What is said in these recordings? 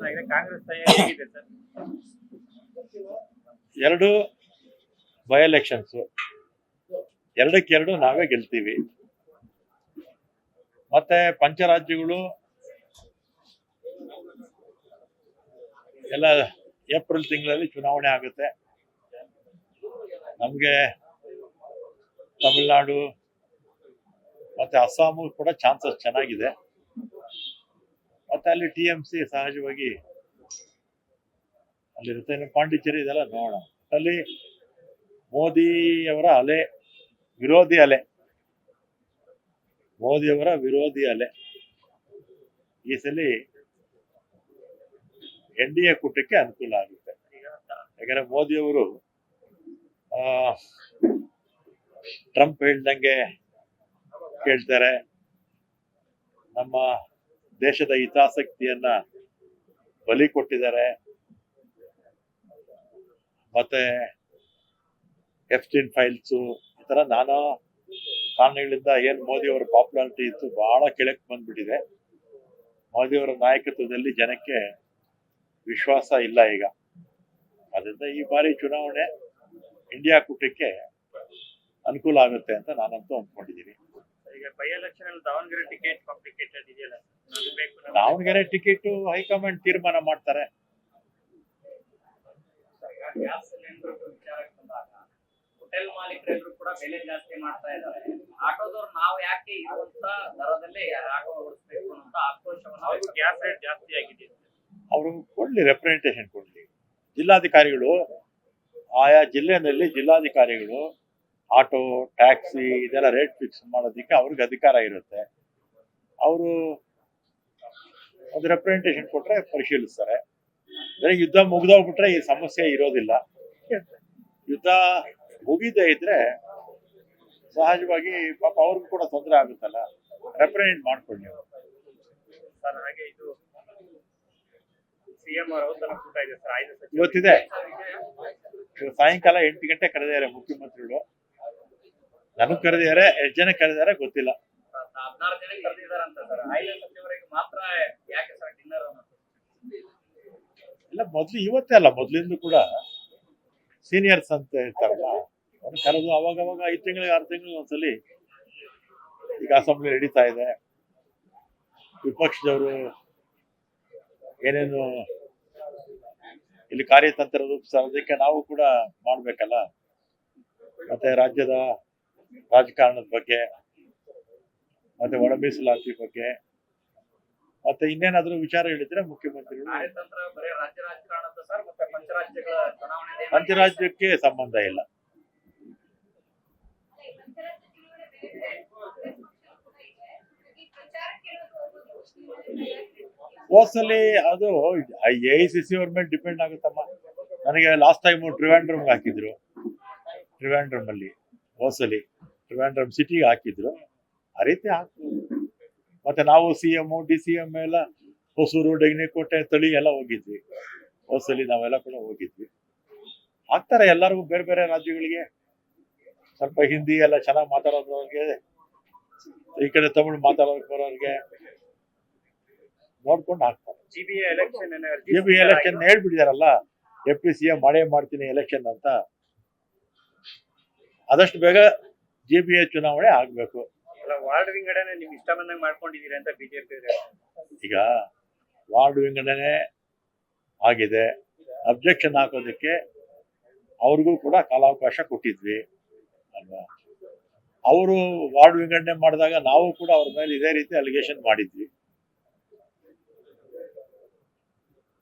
ಆಗಿದೆ. ಕಾಂಗ್ರೆಸ್ ತಯಾರಿ ಹೇಗಿದೆ ಸರ್? ಎರಡು ಬೈ ಎಲೆಕ್ಷನ್ಸ್, ಎರಡಕ್ಕೆರಡು ನಾವೇ ಗೆಲ್ತೀವಿ. ಮತ್ತೆ ಪಂಚರಾಜ್ಯಗಳು ಎಲ್ಲ ಏಪ್ರಿಲ್ ತಿಂಗಳಲ್ಲಿ ಚುನಾವಣೆ ಆಗುತ್ತೆ. ನಮಗೆ ತಮಿಳುನಾಡು ಮತ್ತೆ ಅಸ್ಸಾಮು ಕೂಡ ಚಾನ್ಸಸ್ ಚೆನ್ನಾಗಿದೆ. ಮತ್ತೆ ಅಲ್ಲಿ TMC ಸಹಜವಾಗಿ ಅಲ್ಲಿರುತ್ತೆ. ಇನ್ನು ಪಾಂಡಿಚೇರಿ ಇದೆಲ್ಲ ನೋಡೋಣ. ಅಲ್ಲಿ ಮೋದಿಯವರ ಅಲೆ, ವಿರೋಧಿ ಅಲೆ, ಮೋದಿಯವರ ವಿರೋಧಿ ಅಲೆ ಈ ಸಲ NDA ಕೂಟಕ್ಕೆ ಅನುಕೂಲ ಆಗುತ್ತೆ. ಯಾಕಂದ್ರೆ ಮೋದಿಯವರು ಟ್ರಂಪ್ ಹೇಳ್ದಂಗೆ ಕೇಳ್ತಾರೆ, ನಮ್ಮ ದೇಶದ ಹಿತಾಸಕ್ತಿಯನ್ನ ಬಲಿ ಕೊಟ್ಟಿದ್ದಾರೆ. ಮತ್ತೆ ಎಫ್ಸ್ಟೈನ್ ಫೈಲ್ಸು ಈ ತರ ನಾನಾ ಕಾರಣಗಳಿಂದ ಏನ್ ಮೋದಿ ಅವರ ಪಾಪ್ಯುಲಾರಿಟಿ ಇತ್ತು ಬಹಳ ಕೆಳಕ್ಕೆ ಬಂದ್ಬಿಟ್ಟಿದೆ. ಮೋದಿಯವರ ನಾಯಕತ್ವದಲ್ಲಿ ಜನಕ್ಕೆ ವಿಶ್ವಾಸ ಇಲ್ಲ ಈಗ. ಅದರಿಂದ ಈ ಬಾರಿ ಚುನಾವಣೆ ಇಂಡಿಯಾ ಕೂಟಕ್ಕೆ ಅನುಕೂಲ ಆಗುತ್ತೆ ಅಂತ ನಾನಂತೂ ಅಂದ್ಕೊಂಡಿದ್ದೀನಿ. ಈಗ ಬೈ ಎಲೆಕ್ಷನ್ ಅಲ್ಲಿ ದಾವಣಗೆರೆ ಟಿಕೆಟ್ ಕಾಂಪ್ಲಿಕೇಟೆಡ್ ಇದೆಯಲ್ಲ, ದಾವಣಗೆರೆ ಟಿಕೆಟ್ ಹೈಕಮಾಂಡ್ ತೀರ್ಮಾನ ಮಾಡ್ತಾರೆ. ಗ್ಯಾಸ್ ಸಿಲಿಂಡರ್ ವಿಚಾರಕ್ಕೆ ಬಂದಾಗ ಹೋಟೆಲ್ ಮಾಲೀಕರೆಲ್ಲರೂ ಕೂಡ ಬೆಲೆ ಜಾಸ್ತಿ ಮಾಡ್ತಾ ಇದ್ದಾರೆ. ಆಟೋದವ್ರು ನಾವು ಯಾಕೆ ಇರುವಂತ ದರದಲ್ಲೇ ಆಟೋ ಓಡಿಸ್ಬೇಕು ಅಂತ ಆಕ್ರೋಶವನ್ನು, ಗ್ಯಾಸ್ ರೇಟ್ ಜಾಸ್ತಿ ಆಗಿದೆ. ಅವರು ಕೊಡ್ಲಿ, ರೆಪ್ರೆಸೆಂಟೇಷನ್ ಕೊಡ್ಲಿ. ಜಿಲ್ಲಾಧಿಕಾರಿಗಳು ಆಯಾ ಜಿಲ್ಲೆಯಲ್ಲಿ ಜಿಲ್ಲಾಧಿಕಾರಿಗಳು ಆಟೋ, ಟ್ಯಾಕ್ಸಿ ಇದೆಲ್ಲ ರೇಟ್ ಫಿಕ್ಸ್ ಮಾಡೋದಕ್ಕೆ ಅವ್ರಿಗೆ ಅಧಿಕಾರ ಇರುತ್ತೆ. ಅವರು ಒಂದು ರೆಪ್ರೆಸೆಂಟೇಷನ್ ಕೊಟ್ರೆ ಪರಿಶೀಲಿಸ್ತಾರೆ. ಯುದ್ಧ ಮುಗ್ದೋಗ್ಬಿಟ್ರೆ ಈ ಸಮಸ್ಯೆ ಇರೋದಿಲ್ಲ. ಯುದ್ಧ ಮುಗಿದೇ ಇದ್ರೆ ಸಹಜವಾಗಿ ಪಾಪ ಅವ್ರಿಗೂ ಕೂಡ ತೊಂದರೆ ಆಗುತ್ತಲ್ಲ. ರೆಪ್ರೆಸೆಂಟ್ ಮಾಡ್ಕೊಳ್ಳಿ ಅವರು. ಸರ್ ಹಾಗೆ ಇದು CM ಔತಣ ಕೂಟ ಇದೆ ಸರ್, 5 ಸಚಿವರು ಇವತ್ತಿದೆ. ಸಾಯಂಕಾಲ 8 ಗಂಟೆ ಕರೆದಿದ್ದಾರೆ ಮುಖ್ಯಮಂತ್ರಿಗಳು. ನನಗ್ ಕರೆದಿದ್ದಾರೆ, ಎಷ್ಟು ಜನ ಕರೆದಿದ್ದಾರೆ ಗೊತ್ತಿಲ್ಲ. 16 ಜನ ಕರೆದಿದ್ದಾರಂತ ಸರ್. 5 ಸಚಿವರಿಗೆ ಮಾತ್ರ ಯಾಕೆ ಸರ್ ಡಿನ್ನರ್ ಇಲ್ಲ, ಮೊದ್ಲು ಇವತ್ತೇ ಅಲ್ಲ, ಮೊದ್ಲಿಂದ ಕೂಡ ಸೀನಿಯರ್ಸ್ ಅಂತ ಇರ್ತಾರಲ್ಲ ಅವ್ರು ಕರೆದು ಅವಾಗ 5 ತಿಂಗಳಿಗೆ 6 ತಿಂಗಳಿಗೆ ಒಂದ್ಸಲಿ ಈಗ ಅಸೆಂಬ್ಲಿ ನಡೀತಾ ಇದೆ. ವಿಪಕ್ಷದವರು ಏನೇನು ಇಲ್ಲಿ ಕಾರ್ಯತಂತ್ರ ರೂಪಿಸೋದಕ್ಕೆ ನಾವು ಕೂಡ ಮಾಡ್ಬೇಕಲ್ಲ. ಮತ್ತೆ ರಾಜ್ಯದ ರಾಜಕಾರಣದ ಬಗ್ಗೆ, ಮತ್ತೆ ಒಳ ಮೀಸಲಾತಿ ಬಗ್ಗೆ, ಮತ್ತೆ ಇನ್ನೇನಾದ್ರೂ ವಿಚಾರ ಹೇಳಿದ್ರೆ ಮುಖ್ಯಮಂತ್ರಿಗಳು. ಕಾರ್ಯತಂತ್ರ ಬರೀ ರಾಜ್ಯ ರಾಜಕಾರಣದ ಸರ್, ಮತ್ತೆ ಪಂಚರಾಜ್ಯಗಳ ಚುನಾವಣೆ ಪಂಚರಾಜ್ಯಕ್ಕೆ ಸಂಬಂಧ ಇಲ್ಲ. ಹೋದ್ಸಲಿ ಅದು AICC ಅವ್ರ ಮೇಲೆ ಡಿಪೆಂಡ್ ಆಗುತ್ತಮ್ಮ. ನನಗೆ ಲಾಸ್ಟ್ ಟೈಮ್ ಟ್ರಿವಾಂಡ್ರಮ್ಗೆ ಹಾಕಿದ್ರು. ಟ್ರಿವಾಂಡ್ರಮ್ ಅಲ್ಲಿ ಹೋದ್ಸಲಿ ಟ್ರಿವಾಂಡ್ರಮ್ ಸಿಟಿಗೆ ಹಾಕಿದ್ರು. ಆ ರೀತಿ ಹಾಕ್ಬೋದು. ಮತ್ತೆ ನಾವು CM, DCM ಎಲ್ಲ ಹೊಸೂರು, ಡೆಗ್ನಿಕೋಟೆ, ತಳಿ ಎಲ್ಲ ಹೋಗಿದ್ವಿ. ಹೋದ್ಸಲಿ ನಾವೆಲ್ಲ ಕೂಡ ಹೋಗಿದ್ವಿ. ಹಾಕ್ತಾರೆ ಎಲ್ಲರಿಗೂ, ಬೇರೆ ಬೇರೆ ರಾಜ್ಯಗಳಿಗೆ. ಸ್ವಲ್ಪ ಹಿಂದಿ ಎಲ್ಲ ಚೆನ್ನಾಗಿ ಮಾತಾಡೋದ್ರವ್ರಿಗೆ, ಈ ಕಡೆ ತಮಿಳು ಮಾತಾಡೋರ್ಗೆ ನೋಡ್ಕೊಂಡು ಹಾಕ್ತಾರೆ. GBA ಎಲೆಕ್ಷನ್ ಎಲೆಕ್ಷನ್ ಹೇಳ್ಬಿಟ್ಟಿದಾರಲ್ಲ, FPCA ಮಾಡೇ ಮಾಡ್ತೀನಿ ಎಲೆಕ್ಷನ್ ಅಂತ. ಆದಷ್ಟು ಬೇಗ GBA ಚುನಾವಣೆ ಆಗ್ಬೇಕು. ವಾರ್ಡ್ ವಿಂಗಡಣೆ ನಿಮ್ ಇಷ್ಟ ಬಂದಂಗೆ ಮಾಡ್ಕೊಂಡಿದೀರಿ ಅಂತ BJP ಈಗ ವಾರ್ಡ್ ವಿಂಗಡಣೆ ಆಗಿದೆ. ಅಬ್ಜೆಕ್ಷನ್ ಹಾಕೋದಕ್ಕೆ ಅವ್ರಿಗೂ ಕೂಡ ಕಾಲಾವಕಾಶ ಕೊಟ್ಟಿದ್ವಿ ಅಲ್ವಾ. ಅವರು ವಾರ್ಡ್ ವಿಂಗಡಣೆ ಮಾಡಿದಾಗ ನಾವು ಕೂಡ ಅವ್ರ ಮೇಲೆ ಇದೇ ರೀತಿ ಅಲಿಗೇಷನ್ ಮಾಡಿದ್ವಿ.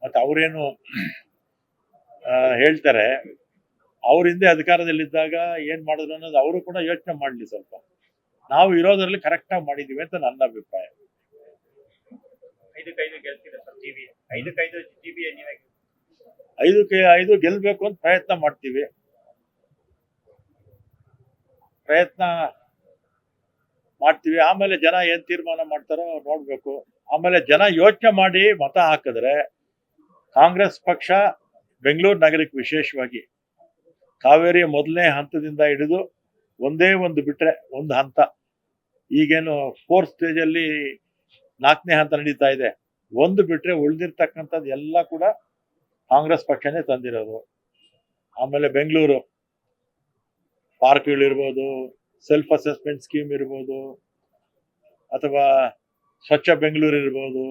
ಮತ್ತೆ ಅವರೇನು ಹೇಳ್ತಾರೆ, ಅವ್ರ ಹಿಂದೆ ಅಧಿಕಾರದಲ್ಲಿದ್ದಾಗ ಏನ್ ಮಾಡಿದ್ರು ಅನ್ನೋದು ಅವರು ಕೂಡ ಯೋಚನೆ ಮಾಡ್ಲಿ ಸ್ವಲ್ಪ. ನಾವು ಇರೋದ್ರಲ್ಲಿ ಕರೆಕ್ಟ್ ಆಗಿ ಮಾಡಿದೀವಿ ಅಂತ ನನ್ನ ಅಭಿಪ್ರಾಯ. 5-5 ಗೆಲ್ತಿದೆ ಸರ್ GBA. 5-5 GBA ನೀವೇ 5-5 ಗೆಲ್ಬೇಕು ಅಂತ ಪ್ರಯತ್ನ ಮಾಡ್ತೀವಿ. ಆಮೇಲೆ ಜನ ಏನ್ ತೀರ್ಮಾನ ಮಾಡ್ತಾರೋ ನೋಡ್ಬೇಕು. ಆಮೇಲೆ ಜನ ಯೋಚನೆ ಮಾಡಿ ಮತ ಹಾಕಿದ್ರೆ ಕಾಂಗ್ರೆಸ್ ಪಕ್ಷ ಬೆಂಗಳೂರು ನಗರಕ್ಕೆ ವಿಶೇಷವಾಗಿ ಕಾವೇರಿಯ ಮೊದಲನೇ ಹಂತದಿಂದ ಹಿಡಿದು ಒಂದೇ ಒಂದು ಬಿಟ್ರೆ ಒಂದು ಹಂತ, ಈಗೇನು 4th ಸ್ಟೇಜ್ ಅಲ್ಲಿ 4ನೇ ಹಂತ ನಡೀತಾ ಇದೆ, ಒಂದು ಬಿಟ್ರೆ ಉಳಿದಿರ್ತಕ್ಕಂಥದ್ದು ಎಲ್ಲ ಕೂಡ ಕಾಂಗ್ರೆಸ್ ಪಕ್ಷನೇ ತಂದಿರೋದು. ಆಮೇಲೆ ಬೆಂಗಳೂರು ಪಾರ್ಕ್ಗಳಿರ್ಬೋದು, ಸೆಲ್ಫ್ ಅಸೆಸ್ಮೆಂಟ್ ಸ್ಕೀಮ್ ಇರ್ಬೋದು, ಅಥವಾ ಸ್ವಚ್ಛ ಬೆಂಗಳೂರು ಇರ್ಬೋದು,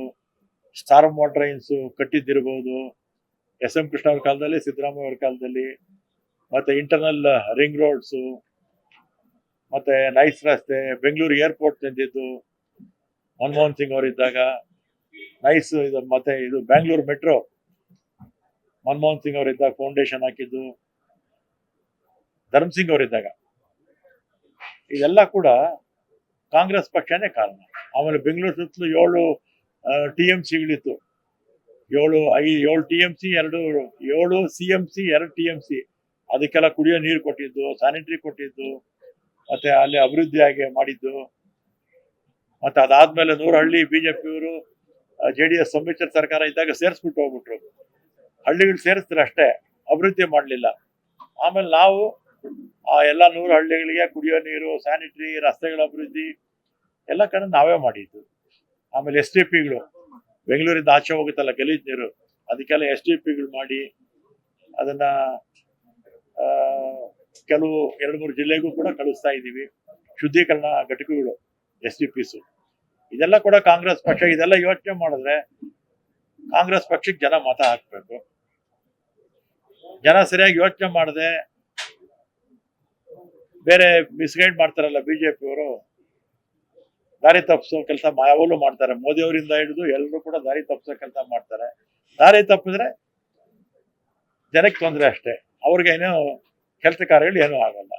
ಸ್ಟಾರ್ಮ್ ವಾಟರ್ ಲೈನ್ಸ್ ಕಟ್ಟಿದ್ದಿರ್ಬೋದು, ಎಸ್.ಎಂ. ಕೃಷ್ಣ ಅವ್ರ ಕಾಲದಲ್ಲಿ, ಸಿದ್ದರಾಮಯ್ಯ ಅವ್ರ ಕಾಲದಲ್ಲಿ, ಮತ್ತೆ ಇಂಟರ್ನಲ್ ರಿಂಗ್ ರೋಡ್ಸು, ಮತ್ತೆ ನೈಸ್ ರಸ್ತೆ, ಬೆಂಗಳೂರು ಏರ್ಪೋರ್ಟ್ ತಂದಿದ್ದು ಮನಮೋಹನ್ ಸಿಂಗ್ ಅವರಿದ್ದಾಗ, ನೈಸ್ ಇದು, ಮತ್ತೆ ಇದು ಬ್ಯಾಂಗ್ಳೂರು ಮೆಟ್ರೋ ಮನಮೋಹನ್ ಸಿಂಗ್ ಅವರಿದ್ದಾಗ ಫೌಂಡೇಶನ್ ಹಾಕಿದ್ದು ಧರ್ಮಸಿಂಗ್ ಅವರಿದ್ದಾಗ. ಇದೆಲ್ಲ ಕೂಡ ಕಾಂಗ್ರೆಸ್ ಪಕ್ಷನೇ ಕಾರಣ. ಆಮೇಲೆ ಬೆಂಗಳೂರು ಸುತ್ತಲೂ 7 TMCಗಳಿತ್ತು. 7 TMC, 7 CMC, 2 TMC. ಅದಕ್ಕೆಲ್ಲ ಕುಡಿಯೋ ನೀರು ಕೊಟ್ಟಿದ್ದು, ಸ್ಯಾನಿಟರಿ ಕೊಟ್ಟಿದ್ದು, ಮತ್ತೆ ಅಲ್ಲಿ ಅಭಿವೃದ್ಧಿ ಆಗಿ ಮಾಡಿದ್ದು. ಮತ್ತೆ ಅದಾದ್ಮೇಲೆ ನೂರಹಳ್ಳಿ ಬಿಜೆಪಿಯವರು JDS ಸಮ್ಮಿಶ್ರ ಸರ್ಕಾರ ಇದ್ದಾಗ ಸೇರಿಸ್ಬಿಟ್ಟು ಹೋಗ್ಬಿಟ್ರು. ಹಳ್ಳಿಗಳು ಸೇರಿಸಿದ್ರೆ ಅಷ್ಟೇ, ಅಭಿವೃದ್ಧಿ ಮಾಡಲಿಲ್ಲ. ಆಮೇಲೆ ನಾವು ಆ ಎಲ್ಲ 100 ಹಳ್ಳಿಗಳಿಗೆ ಕುಡಿಯೋ ನೀರು, ಸ್ಯಾನಿಟರಿ, ರಸ್ತೆಗಳ ಅಭಿವೃದ್ಧಿ ಎಲ್ಲ ಕಡೆ ನಾವೇ ಮಾಡಿದ್ದು. ಆಮೇಲೆ STPಗಳು ಬೆಂಗಳೂರಿಂದ ಆಚೆ ಹೋಗುತ್ತಲ್ಲ ಗಲೀಜ್ ನೀರು, ಅದಕ್ಕೆಲ್ಲ STPಗಳು ಮಾಡಿ ಅದನ್ನ ಕೆಲವು 2-3 ಜಿಲ್ಲೆಗೂ ಕೂಡ ಕಳಿಸ್ತಾ ಇದ್ದೀವಿ. ಶುದ್ಧೀಕರಣ ಘಟಕಗಳು STPs. ಇದೆಲ್ಲ ಕೂಡ ಕಾಂಗ್ರೆಸ್ ಪಕ್ಷ. ಇದೆಲ್ಲ ಯೋಚನೆ ಮಾಡಿದ್ರೆ ಕಾಂಗ್ರೆಸ್ ಪಕ್ಷಕ್ಕೆ ಜನ ಮತ ಹಾಕ್ಬೇಕು. ಜನ ಸರಿಯಾಗಿ ಯೋಚನೆ ಮಾಡದೆ ಬೇರೆ ಮಿಸ್ಗೈಡ್ ಮಾಡ್ತಾರಲ್ಲ ಬಿಜೆಪಿಯವರು, ದಾರಿ ತಪ್ಪಿಸೋ ಕೆಲಸ ಯಾವಾಗಲೂ ಮಾಡ್ತಾರೆ. ಮೋದಿ ಅವರಿಂದ ಹಿಡಿದು ಎಲ್ಲರೂ ಕೂಡ ದಾರಿ ತಪ್ಪಿಸೋ ಕೆಲಸ ಮಾಡ್ತಾರೆ. ದಾರಿ ತಪ್ಪಿದ್ರೆ ಜನಕ್ಕೆ ತೊಂದರೆ ಅಷ್ಟೇ, ಅವ್ರಿಗೇನು ಕೆಲಸ ಕಾರ್ಯಗಳು ಏನೂ ಆಗಲ್ಲ.